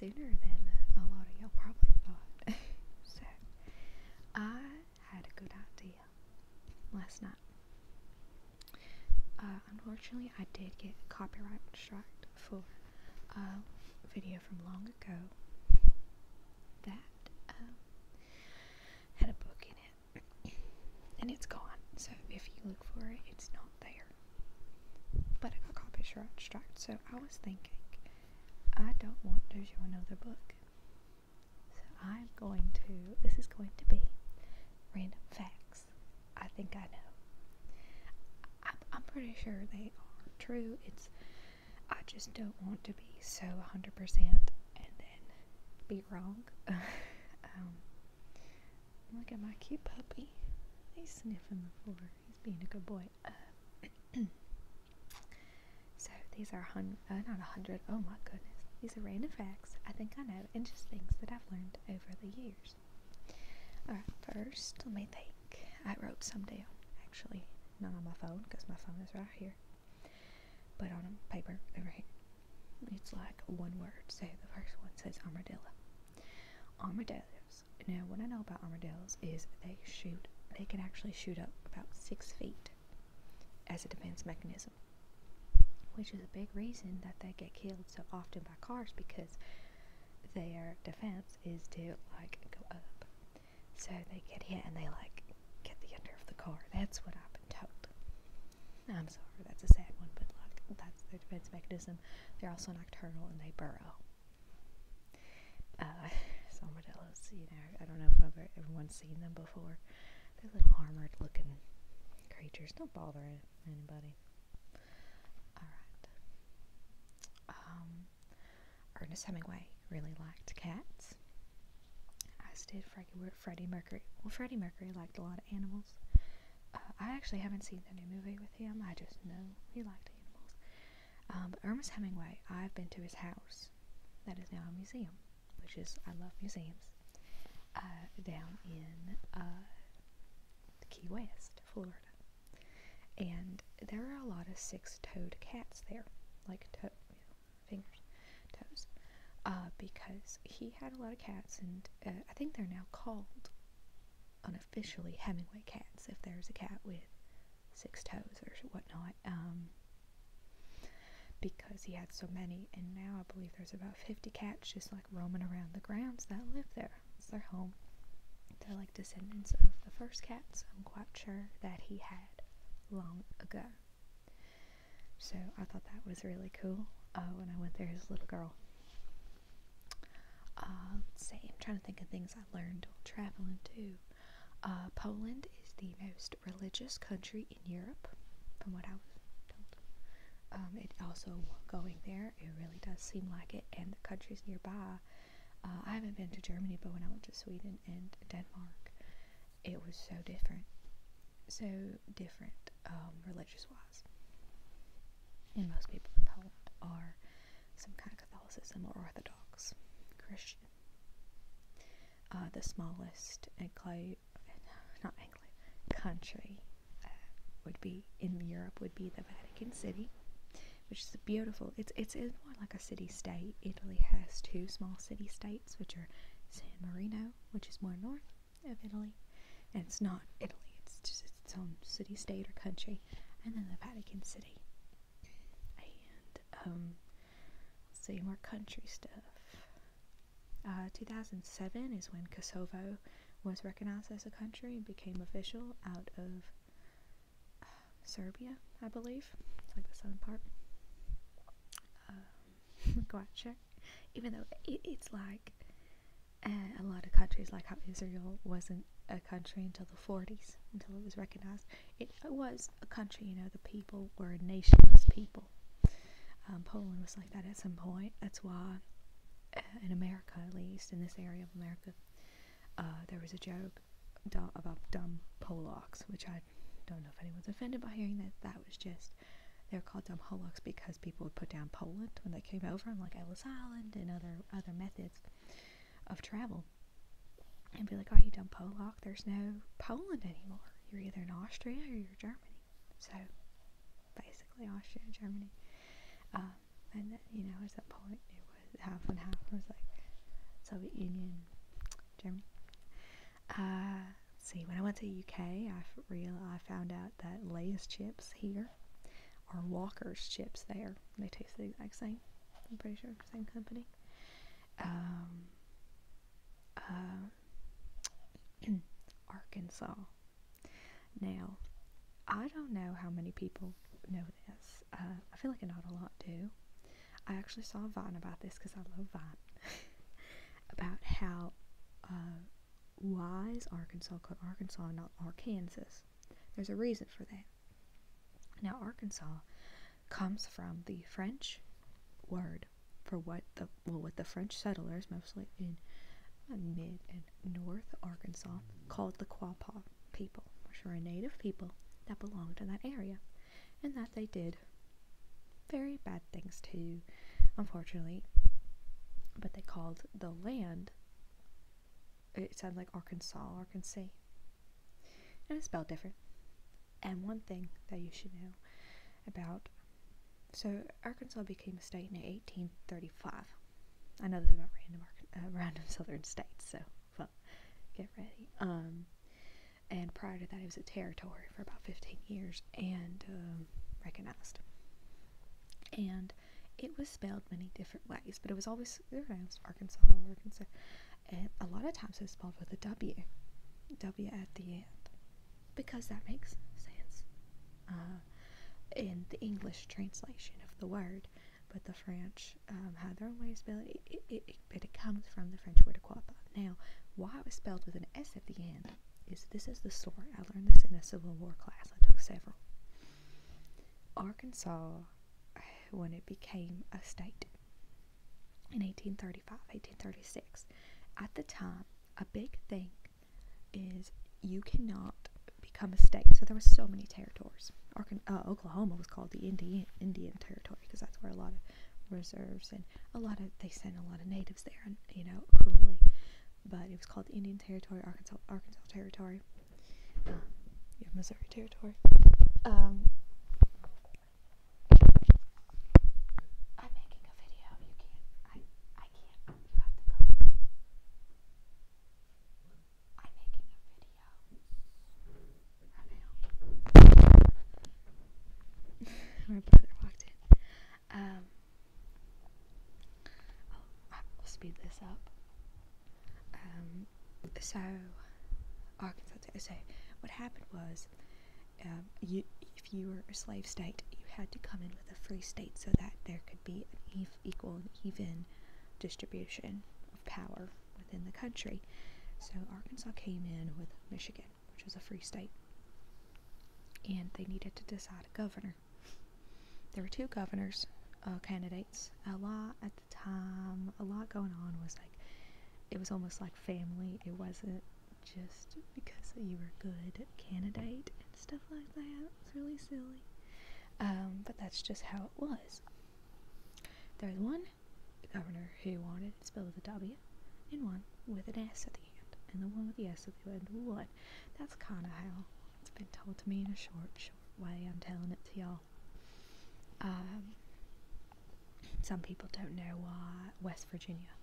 sooner than a lot of y'all probably thought. So, I had a good idea last night. Unfortunately, I did get copyright struck for a video from long ago that had a book in it, and it's gone. So if you look for it, it's not there. But I got copyright struck, so I was thinking, I don't want to show another book. So this is going to be random facts I think I know. I'm pretty sure they are true. I just don't want to be so 100% and then be wrong. Look at my cute puppy. He's sniffing the floor. He's being a good boy. So these are not 100. Oh my goodness. These are random facts I think I know, and just things that I've learned over the years. Alright, first, let me think. I wrote some down, actually. Not on my phone, because my phone is right here. But on a paper over here. It's like one word. So the first one says armadillo. Armadillos. Now, what I know about armadillos is they can actually shoot up about 6 feet as a defense mechanism. Which is a big reason that they get killed so often by cars, because their defense is to, like, go up. So they get hit and they, like, get the under of the car. That's what I've been told. I'm sorry, that's a sad one, but, like, that's their defense mechanism. They're also nocturnal and they burrow. So armadillos, I don't know if everyone's seen them before. They're little armored-looking creatures. Don't bother anybody. Ernest Hemingway really liked cats, as did Freddie Mercury. Well, Freddie Mercury liked a lot of animals. I actually haven't seen the new movie with him. I just know he liked animals. But Ernest Hemingway, I've been to his house. That is now a museum, I love museums. Down in Key West, Florida. And there are a lot of 6-toed cats there, like fingers. Toes, because he had a lot of cats, and I think they're now called unofficially Hemingway cats if there's a cat with 6 toes or whatnot, because he had so many, and now I believe there's about 50 cats just like roaming around the grounds that live there. It's their home. They're like descendants of the first cats, I'm quite sure, that he had long ago. So I thought that was really cool. When I went there as a little girl. Let's see, I'm trying to think of things I learned while traveling too. Poland is the most religious country in Europe, from what I was told. It also, going there, it really does seem like it, and the countries nearby. I haven't been to Germany, but when I went to Sweden and Denmark, it was so different, religious-wise. And most people in Poland are some kind of Catholicism or Orthodox Christian. The smallest country would be in Europe would be the Vatican City, which is beautiful. It's more like a city-state. Italy has 2 small city-states, which are San Marino, which is more north of Italy, and it's not Italy. It's just its own city-state or country, and then the Vatican City. Let's see, more country stuff. 2007 is when Kosovo was recognized as a country and became official out of Serbia, I believe. It's like the southern part. Go out check. Even though it's like a lot of countries, like how Israel wasn't a country until the 40s, until it was recognized. It was a country, the people were a nationless people. Poland was like that at some point. That's why in America, at least in this area of America, there was a joke about dumb Polacks, which I don't know if anyone's offended by hearing that. That was just, they're called dumb Polacks because people would put down Poland when they came over, on like Ellis Island and other methods of travel, and be like, "Oh, you dumb Polack, there's no Poland anymore. You're either in Austria or you're Germany." So basically Austria and Germany. And then, at that point, it was half and half. It was like, Soviet Union, Germany. Let's see, when I went to UK, I found out that Lay's chips here are Walker's chips there. They taste the exact same. I'm pretty sure same company. Arkansas. Now, I don't know how many people know this. I feel like not a lot do. I actually saw a Vine about this because I love Vine. About how, why is Arkansas called Arkansas and not Arkansas? There's a reason for that. Now, Arkansas comes from the French word for what the French settlers, mostly in mid and north Arkansas, called the Quapaw people, which were a native people that belonged to that area, and that they did very bad things too, unfortunately. But they called the land, it sounded like Arkansas, and it's spelled different. And one thing that you should know about, so Arkansas became a state in 1835. I know this is about random southern states, so well, get ready. And prior to that, it was a territory for about 15 years and recognized. And it was spelled many different ways, but it was always Arkansas, and a lot of times it was spelled with a W at the end, because that makes sense in the English translation of the word. But the French had their own way of spelling it. But it comes from the French word quapa. Now, why it was spelled with an S at the end this is the story. I learned this in a Civil War class. I took several. Arkansas, when it became a state in 1835, 1836, at the time, a big thing is you cannot become a state. So there were so many territories. Oklahoma was called the Indian Territory because that's where a lot of reserves and they sent a lot of natives there, and cruelly. But it was called the Indian Territory, Arkansas Territory, Missouri Territory. I'm making a video. You can't. I can't. You have to go. I'm making a video right now. My brother walked in. I'll speed this up. So Arkansas. So what happened was, if you were a slave state, you had to come in with a free state so that there could be an equal and even distribution of power within the country. So Arkansas came in with Michigan, which was a free state, and they needed to decide a governor. There were two governors candidates. A lot at the time, a lot going on. It was almost like family. It wasn't just because you were a good candidate and stuff like that. It was really silly. But that's just how it was. There's one governor who wanted it spelled with a W and one with an S at the end. And the one with the S at the end won. That's kind of how it's been told to me in a short way. I'm telling it to y'all. Some people don't know why West Virginia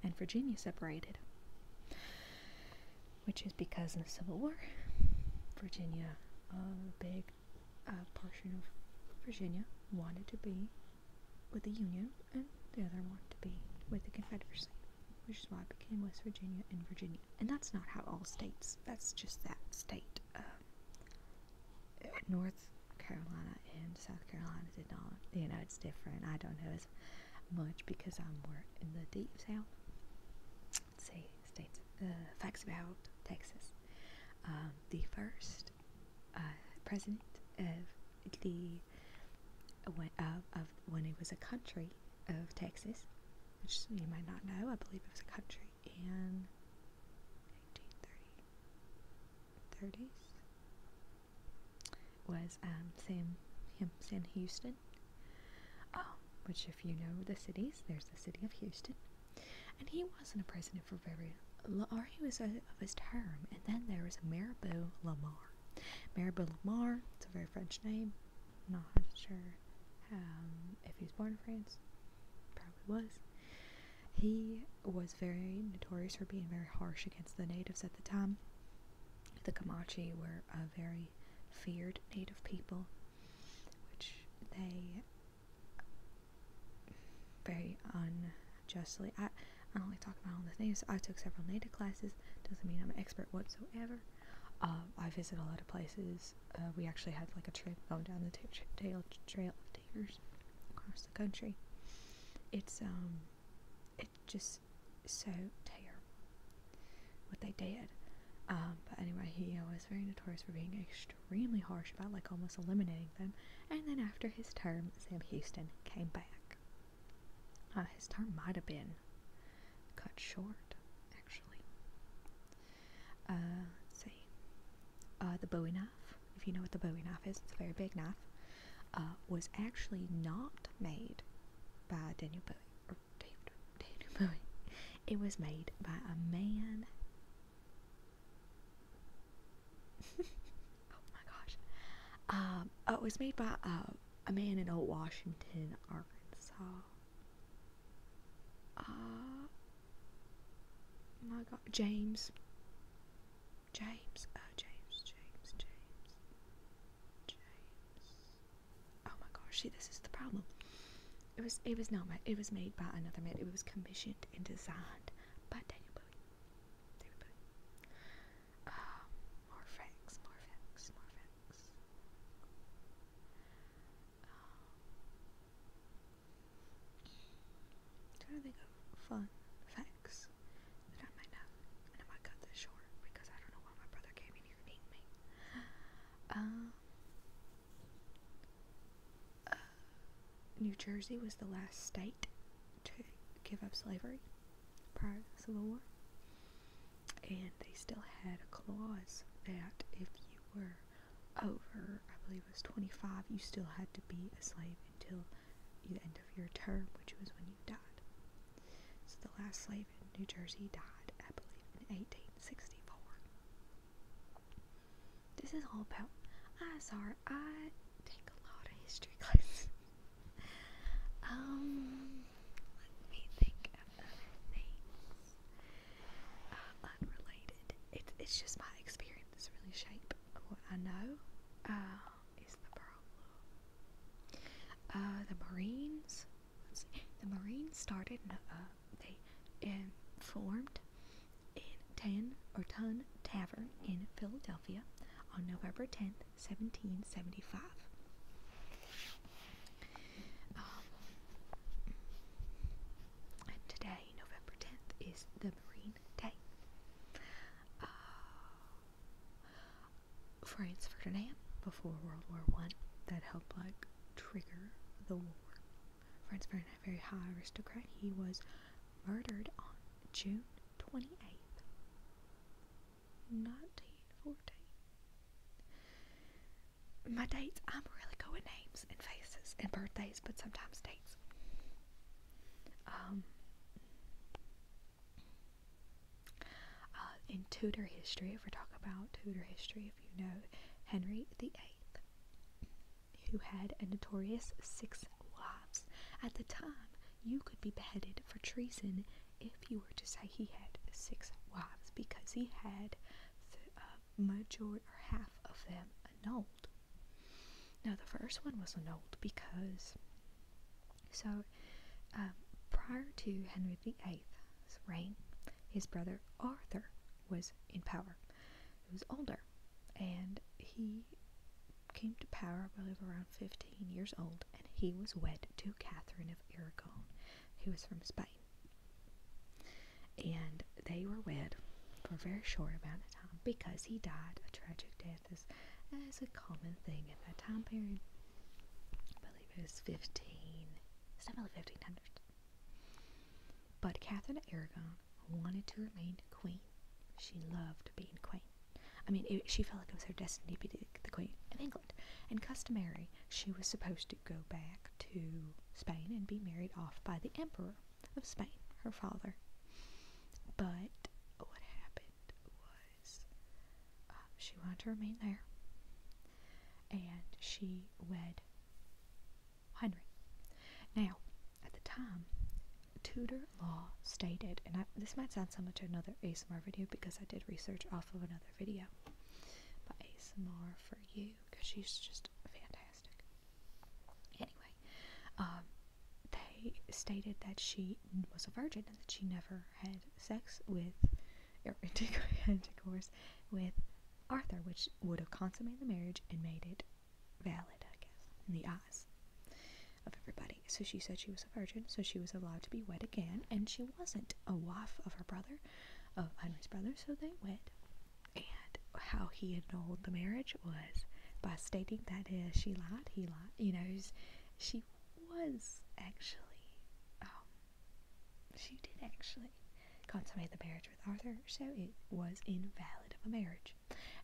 and Virginia separated, which is because in the Civil War, Virginia, a big portion of Virginia wanted to be with the Union, and the other wanted to be with the Confederacy, which is why it became West Virginia and Virginia. And that's not how all states, that's just that state. North Carolina and South Carolina did not, it's different. I don't know as much because I'm more in the deep South. Let's see, states, facts about Texas. The first president of when it was a country of Texas, which you might not know, I believe it was a country in 1830s, was Sam Houston, which if you know the cities, there's the city of Houston, and he wasn't a president for or he was of his term. And then there was Mirabeau Lamar. Mirabeau Lamar, it's a very French name. I'm not sure if he was born in France. Probably was. He was very notorious for being very harsh against the natives at the time. The Comanche were a very feared native people, which they very unjustly. I don't like talking about all the natives. I took several native classes. Doesn't mean I'm an expert whatsoever. I visit a lot of places. We actually had like a trip going down the Trail of Tears across the country. It's just so terrible what they did. But anyway, he was very notorious for being extremely harsh about like almost eliminating them. And then after his term, Sam Houston came back. His term might have been cut short, actually. Let's see. The Bowie knife, if you know what the Bowie knife is, it's a very big knife, was actually not made by Daniel Bowie, or Daniel Bowie. It was made by a man. Oh my gosh. It was made by a man in Old Washington, Arkansas. My God, James. Oh my gosh, see, this is the problem. It was not made. It was made by another man. It was commissioned and designed by Daniel Bowie. David Bowie. More facts. Trying to think of fun facts that I might know, and I might cut this short because I don't know why my brother came in here and ate me. New Jersey was the last state to give up slavery prior to the Civil War, and they still had a clause that if you were over, I believe it was 25, you still had to be a slave until the end of your term, which was when you died. So the last slave in New Jersey died, I believe, in 1864. This is all about, I take a lot of history classes. Let me think of other things. Unrelated. It's just my experience really shape what I know. Is the problem. The Marines. Let's see. The Marines started. They formed in Ton Tavern in Philadelphia on November 10th, 1775. And today, November 10th, is the Marine Day. Franz Ferdinand, before World War I, that helped like trigger the war. Franz Ferdinand, very high aristocrat, he was murdered on June 28th, 1914. My dates, I'm really good with names and faces and birthdays, but sometimes dates. In Tudor history, if we're talking about Tudor history, if you know Henry VIII, who had a notorious 6 wives. At the time, you could be beheaded for treason if you were to say he had 6 wives, because he had the majority or half of them annulled. Now, the first one was annulled because, prior to Henry VIII's reign, his brother Arthur was in power. He was older, and he came to power, I believe, around 15 years old, and he was wed to Catherine of Aragon, who was from Spain. And they were wed for a very short amount of time because he died a tragic death, as a common thing at that time period. I believe it was 1500s. But Catherine of Aragon wanted to remain queen. She loved being queen. I mean, she felt like it was her destiny to be the queen of England. And customary, she was supposed to go back to Spain and be married off by the Emperor of Spain, her father. But what happened was she wanted to remain there, and she wed Henry. Now, at the time, Tudor law stated, and this might sound similar to another ASMR video because I did research off of another video by ASMR for you because she's just fantastic. Anyway, they stated that she was a virgin and that she never had sex with or intercourse with Arthur, which would have consummated the marriage and made it valid, I guess, in the eyes of everybody. So she said she was a virgin, so she was allowed to be wed again, and she wasn't a wife of her brother, of Henry's brother, so they wed. And how he annulled the marriage was by stating that she lied, he lied. You know, she was actually, she did actually consummate the marriage with Arthur, so it was invalid of a marriage.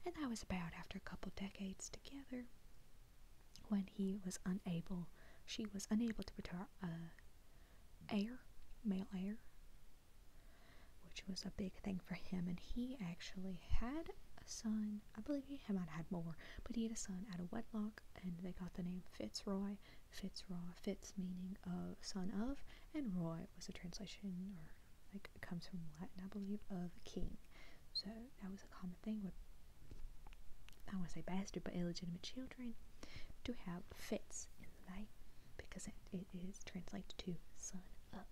And that was about after a couple decades together when she was unable to return male heir, which was a big thing for him. And he actually had a son. I believe he might have had more, but he had a son out of wedlock, and they got the name Fitzroy. Fitz meaning son of, and Roy was a translation, or like it comes from Latin, I believe, of king. So that was a common thing with, I don't want to say bastard, but illegitimate children to have Fitz in the name because it is translated to son of.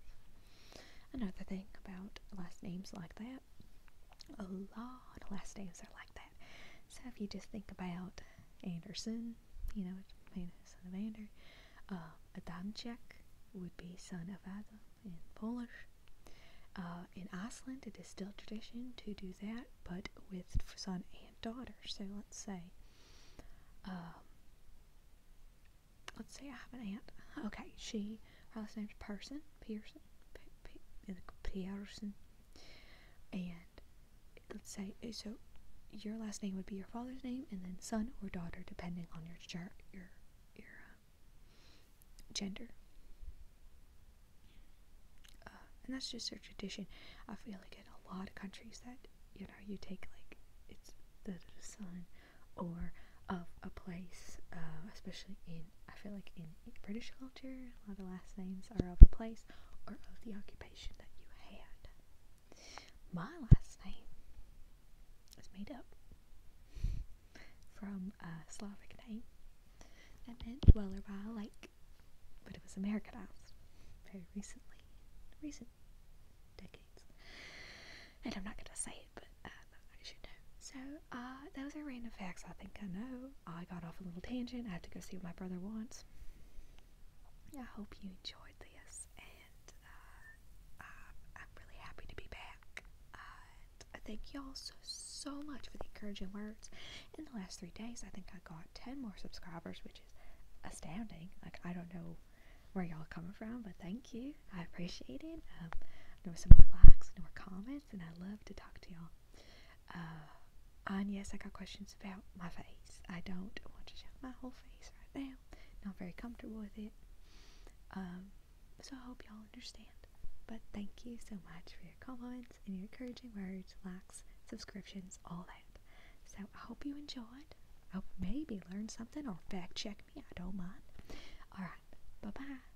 Another thing about last names like that, a lot of last names are like that. So if you just think about Anderson, you know, son of Ander, Adamczyk would be son of Ada in Polish. In Iceland, it is still tradition to do that, but with son and daughter. So let's say I have an aunt. Okay, her last name's Pearson, and let's say, so your last name would be your father's name, and then son or daughter, depending on your gender. And that's just a tradition. I feel like in a lot of countries that, you know, you take like it's the son or of a place, especially I feel like in British culture, a lot of last names are of a place or of the occupation that you had. My last name is made up from a Slavic name that meant dweller by a lake, but it was Americanized very recent decades. And I'm not going to say it, but I should know. So, those are random facts I think I know. I got off a little tangent. I have to go see what my brother wants. I hope you enjoyed this, and I'm really happy to be back. I thank y'all so much for the encouraging words. In the last 3 days, I think I got 10 more subscribers, which is astounding. Like, I don't know where y'all are coming from, but thank you. I appreciate it. There were some more likes, more comments, and I love to talk to y'all. And yes, I got questions about my face. I don't want to show my whole face right now. Not very comfortable with it. So I hope y'all understand. But thank you so much for your comments and your encouraging words, likes, subscriptions, all that. So I hope you enjoyed. I hope maybe learned something or fact check me. I don't mind. Alright, bye bye.